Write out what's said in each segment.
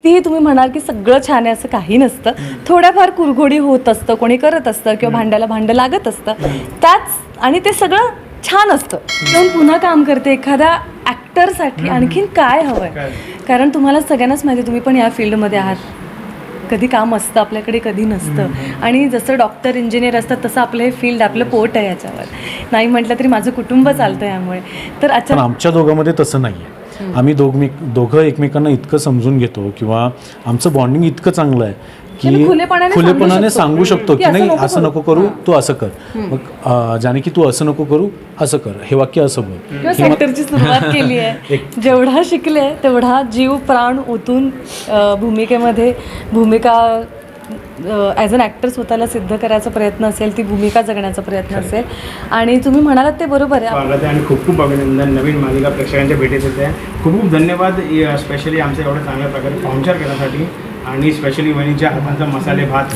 ही तुम्ही म्हणाल की सगळं छान आहे असं काही नसतं. थोड्याफार कुरघोडी होत असतं, कोणी करत असतं किंवा भांड्याला भांडं लागत असतं. त्याच आणि ते सगळं छान असतं. येऊन पुन्हा काम करते एखाद्या ॲक्टरसाठी आणखीन काय हवं आहे. कारण तुम्हाला सगळ्यांनाच माहिती, तुम्ही पण या फील्डमध्ये आहात. कधी काम असतं आपल्याकडे, कधी नसतं. आणि जसं डॉक्टर इंजिनियर असतात तसं आपलं हे फील्ड, आपलं पोट आहे याच्यावर. नाही म्हटलं तरी माझं कुटुंब चालतं यामुळे. तर पण आमच्या दोघांमध्ये तसं नाही आहे. आम्ही दोघं एकमेकांना इतकं समजून घेतो किंवा आमचं बॉन्डिंग इतकं चांगलं आहे की खुलेपणाने सांगू शकतो की नाही असं नको करू, तू असं कर. मग जाणे की तू असं नको करू, असं कर, हे वाक्य असं बोल. ॲक्टरची सुरुवात केली आहे. जेवढा शिकले तेवढा जीव प्राण ओतून भूमिका ॲज अन ॲक्टर स्वतःला सिद्ध करायचा प्रयत्न असेल, ती भूमिका जगण्याचा प्रयत्न असेल. आणि तुम्ही म्हणालात ते बरोबर आहे. स्वागत आहे आणि खूप खूप अभिनंदन नवीन मालिका प्रेक्षकांच्या भेटीत येते. खूप खूप धन्यवाद स्पेशली आमचं एवढं चांगल्या प्रकारे पाहुणचार करण्यासाठी. आणि स्पेशली वहिनीच्या हातांचा मसाले भात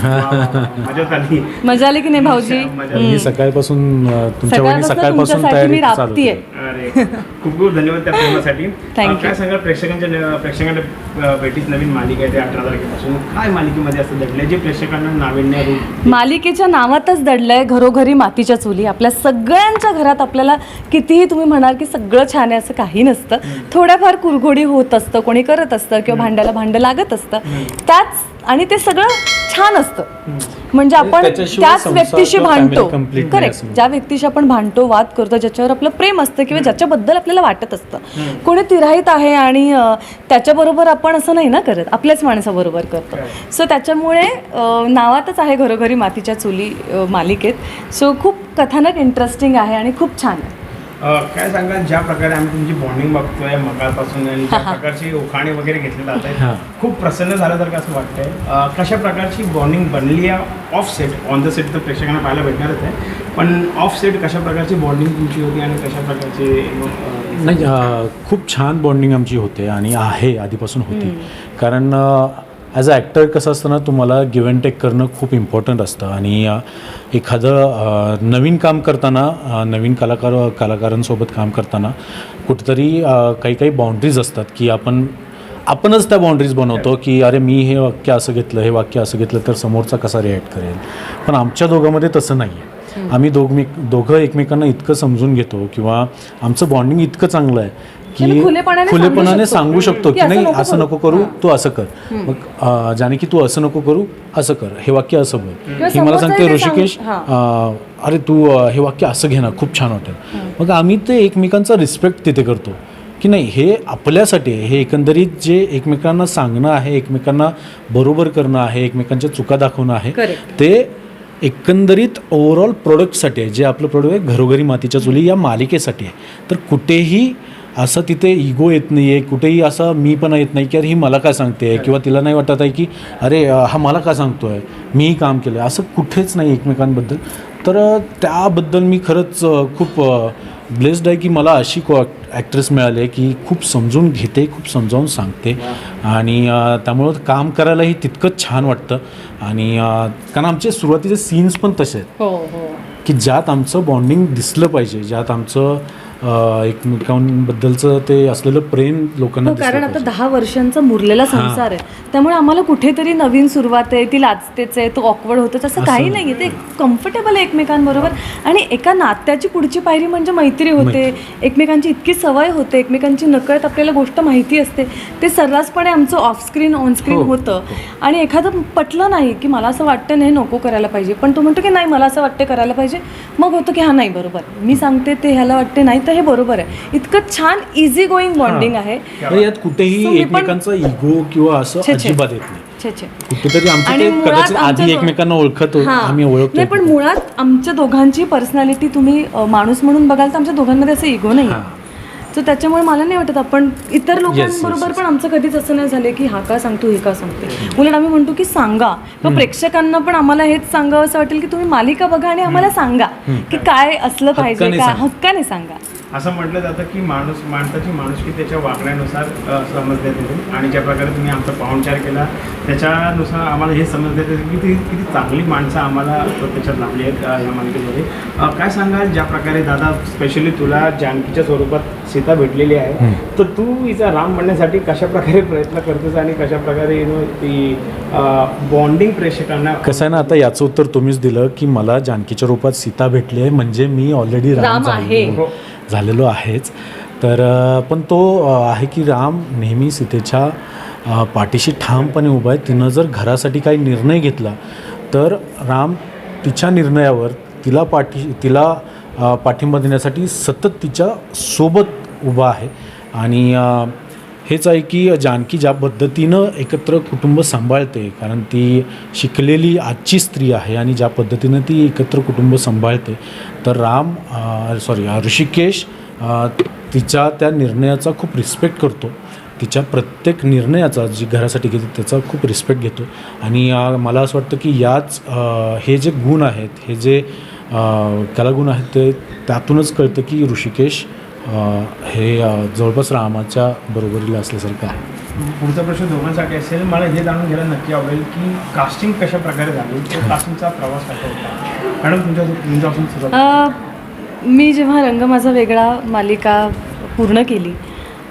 मजा आली की नाही भाऊजी? मी सकाळपासून तुमच्या वहिनी सकाळपासून तयारी चालू आहे. अरे खूप खूप धन्यवाद त्या प्रेमासाठी. काय सांगा प्रेक्षकांच्या भेटीत नवीन मालिका आहे ते 18 तारखेपासून. काय मालिकेमध्ये असं दडलंय जे प्रेक्षकांना नाविन्य रूप? मालिकेच्या नावातच दडलंय घरोघरी मातीच्या चुली. आपल्या सगळ्यांच्या घरात आपल्याला कितीही तुम्ही म्हणाल की सगळं छान आहे असं काही नसतं. थोड्याफार कुरघोडी होत असतं, कोणी करत असतं किंवा भांड्याला भांडं लागत असतं. त्याच आणि ते सगळं छान असतं. म्हणजे आपण त्याच व्यक्तीशी भांडतो. करेक्ट. ज्या व्यक्तीशी आपण भांडतो, वाद करतो, ज्याच्यावर आपलं प्रेम असतं किंवा ज्याच्याबद्दल आपल्याला वाटत असतं, कोणी तिराहित आहे आणि त्याच्याबरोबर आपण असं नाही ना करत, आपल्याच माणसाबरोबर करतो. सो त्याच्यामुळे नावातच आहे घरोघरी मातीच्या चुली मालिकेत. सो खूप कथानक इंटरेस्टिंग आहे आणि खूप छान आहे. काय सांगा, ज्या प्रकारे आम्ही तुमची बॉन्डिंग बघतोय मकाळपासून आणि ज्या प्रकारची उखाणे वगैरे घेतले जात आहेत, खूप प्रसन्न झाल्यासारखं असं वाटतंय. कशा प्रकारची बॉन्डिंग बनली आहे of set? On the set तर प्रेक्षकांना पाहायला भेटणारच आहे, पण ऑफ सेट कशा प्रकारची बॉन्डिंग तुमची होती आणि कशा प्रकारची? नाही, खूप छान बॉन्डिंग आमची होते आणि आहे, आधीपासून होती. कारण ॲज अ ॲक्टर कसं असतं ना, तुम्हाला गिव्ह अँड टेक करणं खूप इम्पॉर्टंट असतं. आणि एखादं नवीन काम करताना, नवीन कलाकारांसोबत काम करताना कुठेतरी काही बाउंड्रीज असतात की आपणच त्या बाउंड्रीज बनवतो की अरे मी हे वाक्य असं घेतलं, हे वाक्य असं घेतलं तर समोरचा कसा रिॲक्ट करेल. पण आमच्या दोघांमध्ये तसं नाही आहे. आम्ही दोघं एकमेकांना इतकं समजून घेतो किंवा आमचं बॉन्डिंग इतकं चांगलं आहे की खुलेपणाने सांगू शकतो की नाही असं नको करू, तू असं कर. मग जाणे की तू असं नको करू, असं कर, हे वाक्य असं बोल. ही मला सांगते ऋषिकेश, अरे तू हे वाक्य असं घे ना, खूप छान वाटेल. मग आम्ही ते एकमेकांचा रिस्पेक्ट तिथे करतो की नाही हे आपल्यासाठी आहे. हे एकंदरीत जे एकमेकांना सांगणं आहे, एकमेकांना बरोबर करणं आहे, एकमेकांच्या चुका दाखवणं आहे, ते एकंदरीत ओव्हरऑल प्रोडक्टसाठी आहे. जे आपलं प्रोडक्ट आहे घरोघरी मातीच्या चुली या मालिकेसाठी आहे. तर कुठेही असं तिथे इगो येत नाही आहे, कुठेही असं मी पण येत नाही की अरे ही मला काय सांगते आहे किंवा तिला नाही वाटत आहे की अरे हा मला का सांगतो आहे, मीही काम केलं आहे, असं कुठेच नाही एकमेकांबद्दल. तर त्याबद्दल मी खरंच खूप ब्लेस्ड आहे की मला अशी ॲक्ट्रेस मिळाली आहे की खूप समजून घेते, खूप समजावून सांगते. आणि त्यामुळं काम करायलाही तितकंच छान वाटतं. आणि कारण आमचे सुरुवातीचे सीन्स पण तसे आहेत की ज्यात आमचं बॉन्डिंग दिसलं पाहिजे, ज्यात आमचं एकमेकांबद्दलचं ते असलेलं प्रेम लोकांना. कारण आता 10 वर्षांचा मुरलेला संसार आहे, त्यामुळे आम्हाला कुठेतरी नवीन सुरुवात आहे, ती लाजतेच आहे, तो ऑकवर्ड होतं, तसं काही नाही. ते कम्फर्टेबल आहे एकमेकांबरोबर. आणि एका नात्याची पुढची पायरी म्हणजे मैत्री होते, एकमेकांची इतकी सवय होते, एकमेकांची नकळत आपल्याला गोष्ट माहिती असते. ते सर्रासपणे आमचं ऑफस्क्रीन ऑनस्क्रीन होतं. आणि एखादं पटलं नाही की मला असं वाटतं नाही नको करायला पाहिजे, पण तो म्हणतो की नाही मला असं वाटतं करायला पाहिजे. मग होतं की हा नाही बरोबर, मी सांगते ते ह्याला वाटते नाही हे बरोबर आहे. इतकं छान इझी गोईंग बॉन्डिंग आहे. यात कुठेही एकमेकांचा इगो किंवा असं अजिबात येत नाही. कुठेतरी आमचं आधी एकमेकांना ओळखतो, आम्ही ओळखतो. नाही, पण मुळात आमच्या दोघांची पर्सनॅलिटी तुम्ही माणूस म्हणून बघाल तर आमच्या दोघांमध्ये असं इगो नाही. तर त्याच्यामुळे मला नाही वाटत आपण इतर लोकांबरोबर पण आमचं कधीच असं नाही झालं की हा का सांगतो, हे का सांगते. उलट आम्ही म्हणतो की सांगा, किंवा प्रेक्षकांना पण आम्हाला हेच सांगावं असं वाटेल की तुम्ही मालिका बघा आणि आम्हाला सांगा की काय असलं पाहिजे, काय हक्काने सांगा. असं म्हटलं जातं की माणसाची माणुसकी त्याच्या वागण्यानुसार समजण्यात येते आणि ज्या प्रकारे तुम्ही आमचा पाहुणचार केला त्याच्यानुसार आम्हाला हे समजण्यात येते की ती किती चांगली माणसं आम्हाला प्रत्यक्षात लाभली आहेत ह्या मालिकेमध्ये. काय सांगाल ज्या प्रकारे दादा स्पेशली तुला जानकीच्या स्वरूपात सीता भेटलेली आहे तर तू हिचा राम बनण्यासाठी कशा प्रकारे प्रयत्न करतोस आणि कशा प्रकारे ती बॉन्डिंग प्रेक्षकांना कसं आहे ना, आता याचं उत्तर तुम्हीच दिलं की मला जानकीच्या रूपात सीता भेटली आहे म्हणजे मी ऑलरेडी राम आहे. झालेलो आहेच. तर पण तो आहे की राम नेहमी सीतेच्या पाठीशी ठामपणे उभा आहे. तिनं जर घरासाठी काही निर्णय घेतला तर राम तिच्या निर्णयावर तिला पाठिंबा देण्यासाठी सतत तिच्या सोबत उभा आहे. आणि हेच आहे की जानकी ज्या पद्धतीनं एकत्र कुटुंब सांभाळते, कारण ती शिकलेली आजची स्त्री आहे आणि ज्या पद्धतीनं ती एकत्र कुटुंब सांभाळते तर ऋषिकेश तिच्या त्या निर्णयाचा खूप रिस्पेक्ट करतो. तिच्या प्रत्येक निर्णयाचा जी घरासाठी घेते त्याचा खूप रिस्पेक्ट घेतो. आणि मला असं वाटतं की हे जे गुण आहेत, हे जे कलागुण आहेत ते त्यातूनच कळतं की ऋषिकेश हे जवळपास रामाच्या बरोबरीला असल्यासारखं आहे. पुढचा प्रश्न दोघांसाठी असेल. मला हे जाणून घ्यायला नक्की आवडेल की कास्टिंग कशा प्रकारे झाली, तो कास्टिंगचा प्रवास कसा होता मॅडम तुमच्यापासून सुरुवात. मी जेव्हा रंग माझा वेगळा मालिका पूर्ण केली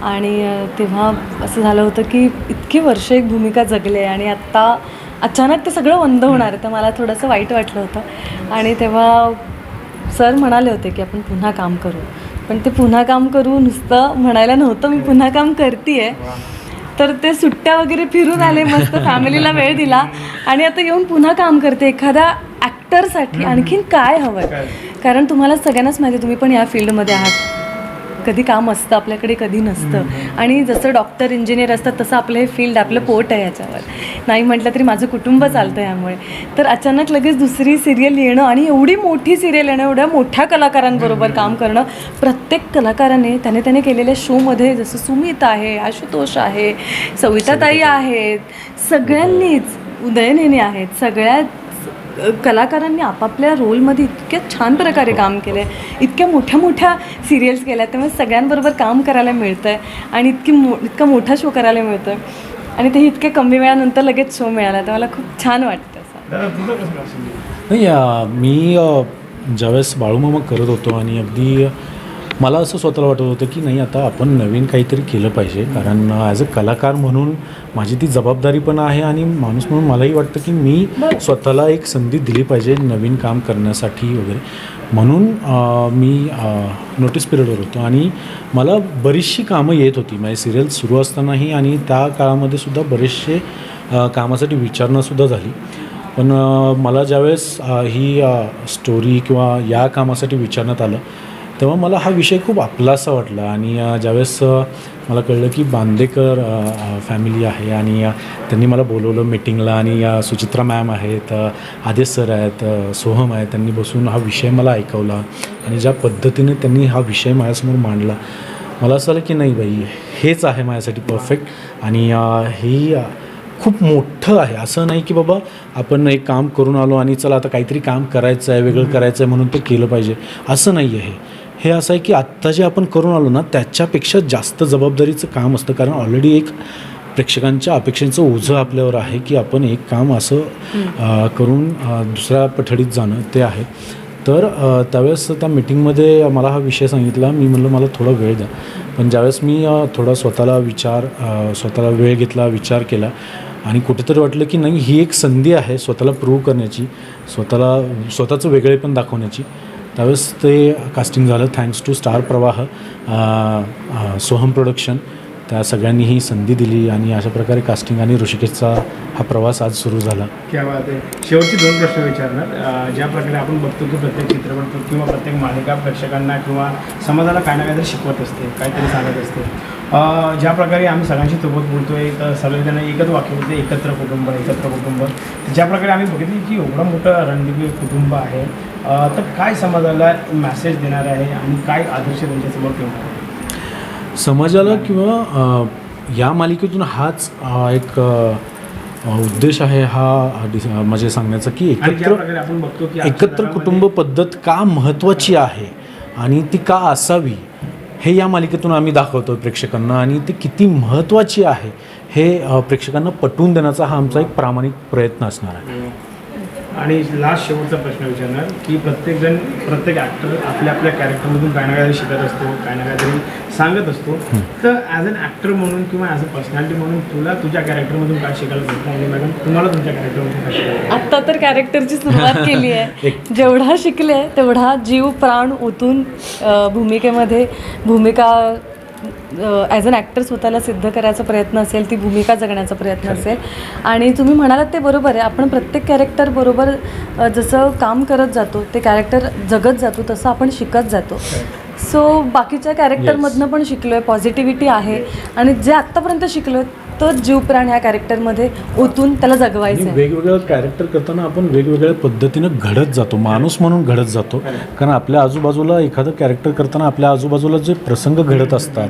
आणि तेव्हा असं झालं होतं की इतकी वर्ष एक भूमिका जगले आणि आत्ता अचानक ते सगळं बंद होणार आहे, तर मला थोडंसं वाईट वाटलं होतं. आणि तेव्हा सर म्हणाले होते की आपण पुन्हा काम करू, पण ते पुन्हा काम करू नुसतं म्हणायला नव्हतं, मी पुन्हा काम करते आहे. तर ते सुट्ट्या वगैरे फिरून आले, मस्त फॅमिलीला वेळ दिला आणि आता येऊन पुन्हा काम करते. एखाद्या ॲक्टरसाठी आणखीन काय हवं आहे, कारण तुम्हाला सगळ्यांनाच माहिती आहे, तुम्ही पण या फील्डमध्ये आहात, कधी काम असतं आपल्याकडे कधी नसतं. आणि जसं डॉक्टर इंजिनियर असतात तसं आपलं हे फील्ड, आपलं पोट आहे याच्यावर, नाही म्हटलं तरी माझं कुटुंब चालतं यामुळे. तर अचानक लगेच दुसरी सिरियल येणं आणि एवढी मोठी सिरियल येणं, एवढ्या मोठ्या कलाकारांबरोबर काम करणं, प्रत्येक कलाकाराने त्याने केलेल्या शोमध्ये जसं सुमित आहे, आशुतोष आहे, सविताताई आहेत, सगळ्यांनीच, उदयनेने आहेत, सगळ्याच कलाकारांनी आपापल्या रोलमध्ये इतक्या छान प्रकारे काम केलं आहे, इतक्या मोठ्या सिरियल्स केल्या, त्यामुळे सगळ्यांबरोबर काम करायला मिळतं आहे आणि इतका मोठा शो करायला मिळतो आहे आणि ते इतके कमी वेळानंतर लगेच शो मिळाला, तर मला खूप छान वाटतं असं. नाही, मी ज्यावेळेस बाळूमामा करत होतो आणि अगदी मला असं स्वतःला वाटत होतं की नाही, आता आपण नवीन काहीतरी केलं पाहिजे, कारण ॲज अ कलाकार म्हणून माझी ती जबाबदारी पण आहे आणि माणूस म्हणून मलाही वाटतं की मी स्वतःला एक संधी दिली पाहिजे नवीन काम करण्यासाठी वगैरे. म्हणून मी नोटीस पिरियडवर होतो आणि मला बरीचशी कामं येत होती, माझी सिरियल सुरू असतानाही आणि त्या काळामध्ये सुद्धा बरेचसे कामासाठी विचारणंसुद्धा झाली. पण मला ज्यावेळेस ही स्टोरी किंवा या कामासाठी विचारण्यात आलं तेव्हा मला हा विषय खूप आपलासा वाटला. आणि ज्यावेळेस मला कळलं की बांदेकर फॅमिली आहे आणि त्यांनी मला बोलवलं मीटिंगला आणि सुचित्रा मॅम आहेत, आदेश सर आहेत, सोहम आहे, त्यांनी बसून हा विषय मला ऐकवला आणि ज्या पद्धतीने त्यांनी हा विषय माझ्यासमोर मांडला, मला असं आलं की नाही बाई, हेच आहे माझ्यासाठी परफेक्ट. आणि ही खूप मोठं आहे, असं नाही की बाबा आपण एक काम करून आलो आणि चला आता काहीतरी काम करायचं आहे, वेगळं करायचं आहे म्हणून ते केलं पाहिजे, असं नाही आहे. हे असं आहे की आत्ता जे आपण करून आलो ना त्याच्यापेक्षा जास्त जबाबदारीचं काम असतं, कारण ऑलरेडी एक प्रेक्षकांच्या अपेक्षेचं ओझं आपल्यावर आहे की आपण एक काम असं करून दुसऱ्या पठडीत जाणं ते आहे. तर त्यावेळेस त्या मीटिंगमध्ये मला हा विषय सांगितला, मी म्हणलं मला थोडा वेळ द्या. पण ज्यावेळेस मी थोडा स्वतःला वेळ घेतला, विचार केला आणि कुठेतरी वाटलं की नाही, ही एक संधी आहे स्वतःला प्रूव्ह करण्याची, स्वतःचं वेगळेपण दाखवण्याची. त्यावेळेस ते कास्टिंग झालं. थँक्स टू स्टार प्रवाह, सोहम प्रोडक्शन, त्या सगळ्यांनी ही संधी दिली आणि अशा प्रकारे कास्टिंग आणि ऋषिकेशचा हा प्रवास आज सुरू झाला. क्या बात आहे. शेवटचे 2 प्रश्न विचारणार. ज्या प्रकारे आपण बघतो की प्रत्येक चित्रपट किंवा प्रत्येक मालिका प्रेक्षकांना किंवा समाजाला काही ना काहीतरी शिकवत असते, काहीतरी सांगत असते. ज्या प्रकारे आम्ही सगळ्यांशी सोबत बोलतो आहे तर सगळेजण एकच वाक्य बोलते, एकत्र कुटुंब, एकत्र कुटुंब. ज्या प्रकारे आम्ही बघितली की एवढं मोठं रणदिव्य कुटुंब आहे, तर काय समाजाला मेसेज देणार आहे आणि काय आदर्श त्यांच्यासमोर ठेवणार आहे समाजाला? किंवा या मालिकेतून हाच एक उद्देश आहे हा म्हणजे सांगण्याचा की एकत्र कुटुंब पद्धत का महत्त्वाची आहे आणि ती का असावी हे या मालिकेतून आम्ही दाखवतो प्रेक्षकांना आणि ते किती महत्त्वाची आहे हे प्रेक्षकांना पटवून देण्याचा हा आमचा एक प्रामाणिक प्रयत्न असणार आहे. आणि लास्ट शेवटचा प्रश्न विचारणार की प्रत्येक ॲक्टर आपल्या आपल्या कॅरेक्टरमधून काय ना काहीतरी शिकत असतो, काय ना काहीतरी सांगत असतो. तर ॲज अन ॲक्टर म्हणून किंवा ॲज अ पर्सनॅलिटी म्हणून तुला तुझ्या कॅरेक्टरमधून काय शिकायला भेटतं आणि मॅडम तुम्हाला तुमच्या कॅरेक्टरमधून काय शिकायला आत्ता तर कॅरेक्टरची सुरुवात केली आहे. जेवढा शिकले तेवढा जीव प्राण ओतून भूमिकेमध्ये भूमिका ॲज अन ॲक्टर स्वतःला सिद्ध करायचा प्रयत्न असेल, ती भूमिका जगण्याचा प्रयत्न असेल. आणि तुम्ही म्हणालात ते बरोबर आहे, आपण प्रत्येक कॅरेक्टर बरोबर जसं काम करत जातो, ते कॅरेक्टर जगत जातो, तसं आपण शिकत जातो. सो बाकीच्या कॅरेक्टरमधनं पण शिकलो आहे, पॉझिटिव्हिटी आहे आणि जे आत्तापर्यंत शिकलो आहे तो जीवप्राण ह्या कॅरेक्टरमध्ये ओतून त्याला जगवायचं आहे. वेगवेगळं कॅरेक्टर करताना आपण वेगवेगळ्या पद्धतीनं घडत जातो, माणूस म्हणून घडत जातो. कारण आपल्या आजूबाजूला एखादं कॅरेक्टर करताना आपल्या आजूबाजूला जे प्रसंग घडत असतात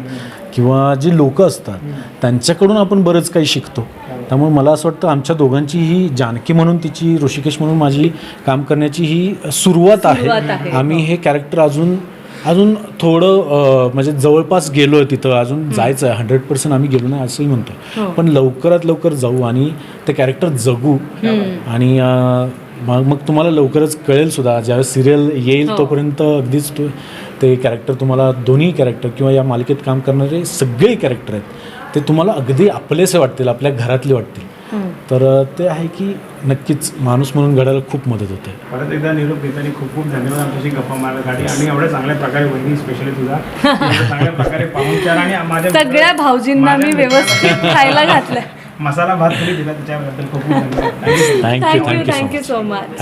किंवा जी लोकं असतात त्यांच्याकडून आपण बरंच काही शिकतो. त्यामुळे मला असं वाटतं आमच्या दोघांची ही जानकी म्हणून तिची ऋषिकेश म्हणून माझी काम करण्याची ही सुरुवात आहे. आम्ही हे कॅरेक्टर अजून थोडं म्हणजे जवळपास गेलो आहे, तिथं अजून जायचं आहे. 100% आम्ही गेलो नाही असंही म्हणतो, पण लवकरात लवकर जाऊ आणि ते कॅरेक्टर जगू. आणि मग तुम्हाला लवकरच कळेल सुद्धा, ज्यावेळेस सिरियल येईल तोपर्यंत अगदीच ते कॅरेक्टर तुम्हाला, दोन्ही कॅरेक्टर किंवा या मालिकेत काम करणारे सगळे कॅरेक्टर आहेत ते तुम्हाला अगदी आपलेसे वाटतील, आपल्या घरातले वाटतील. तर ते आहे की नक्कीच माणूस म्हणून घडायला खूप मदत होते. परत एकदा निरोप घेताना खूप खूप धन्यवाद आमच्याशी गप्पा मारण्यासाठी आणि एवढ्या चांगल्या प्रकारे वहिनी स्पेशली तुझा चांगल्या प्रकारे पाहुणचार आणि माझ्या सगळ्या भाऊजींना मी व्यवस्थित खायला घातलंय. मसाला भात दिला त्याच्याबद्दल खूप खूप धन्यवाद. Thank you so much.